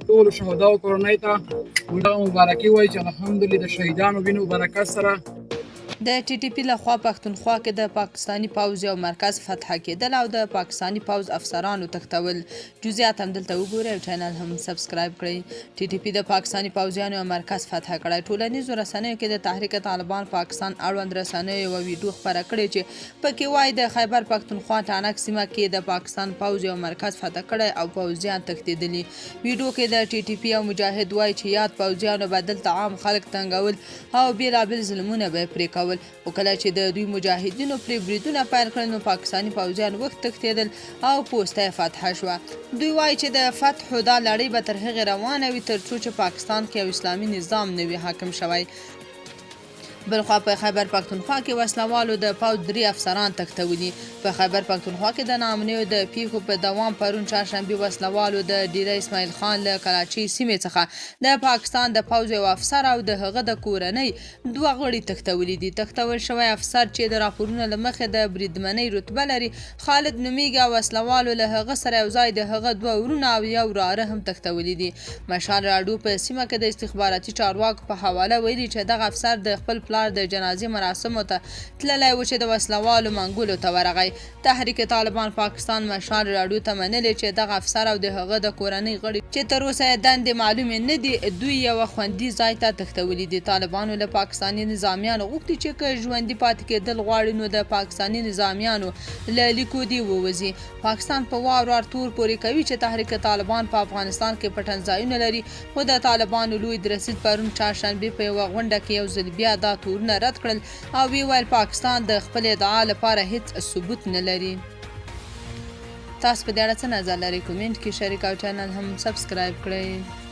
ټولو شهداو کورنۍ ته مبارکي وایي چې الحمدلله د شهیدانو وینو برکت سره د ټي ټي پي لخوا پښتونخوا کې د پاکستانی پوځ یو مرکز فتحه کېدل او د پاکستانی پوځ افسرانو تښتول. جزئیات هم دلته وګورئ او چینل هم سبسکرایب کړئ. ټي ټي پي د پاکستانی پوځیانو یو مرکز فتح کړی. ټولنیزو رسنیو کې د تحریک طالبان پاکستان اړوند رسنیو یوه ویډیو خپره کړې چې پکې وایي د خیبر پښتونخوا ټانک سیمه کې د پاکستان پوځ یو مرکز فتح کړی او پوځیان تښتېدلي. ویډیو کې د ټي ټي پي یو مجاهد وایي چې یاد پوځیانو به دلته عام خلک تنګول او بېلابېل ظلمونه به یې پرې کول. او کله چې د دوی مجاهدینو پرې بریدونه پیل کړل نو پاکستاني پوځیان وتښتېدل او پوسته یې فتحه شوه. دوی وایي چې د فتحو دا لړۍ به تر هغې روانه وي تر څو چې پاکستان کې یو اسلامي نظام نه وي حاکم شوی. بلخوا په خیبر پښتونخوا کې وسلوالو د پوځ 3 افسران تښتولي. په خیبر پښتونخوا کې د ناامنیو د پیښو په دوام پرون چهارشنبې وسلوالو د ډیره اسماعیل خان له کراچۍ سیمې څخه د پاکستان د پوځ یو افسر او د هغه د کورنۍ 2 غړي تښتولي دي. تښتول شوی افسر چې د راپورونو له مخې د بریدمنۍ رتبه لري خالد نومیږي او وسلوالو له هغه سره یو ځای د هغه 2 ورونه او یو وراره هم تښتولي دي. مشال راډیو په سیمه کې د استخباراتي چارواکو په حواله ویلي چې دغه افسر د خپل پلار د جنازې مراسمو ته تللی و چې د وسلوالو منګولو ته ورغی. تحریک طالبان پاکستان مشال راډیو ته منلې چې دغه افسر او د هغه د کورنۍ غړي چې تر اوسه یې دندې معلومې نه دي دوی یوه خوندي ځای ته تښتولي دي. طالبانو له پاکستاني نظامیانو غوښتي چې که ژوندي پاتې کېدل غواړي نو د پاکستاني نظامیانو له لیکو دې ووځي. پاکستان په وار وار تور پورې کوي چې تحریک طالبان په افغانستان کې پټن ځایونه لري خو د طالبانو لوی رسید پرون چهارشنبې په یوه غونډه کې یو ځل بیا دا تورونه رد کړل او وی ویل پاکستان د خپل ادعا لپاره هیڅ ثبوت نه لري. تاسو په دې اړه څه نظر لرئ؟ کومنټ کې شریک او چینل هم سبسکرایب کړئ.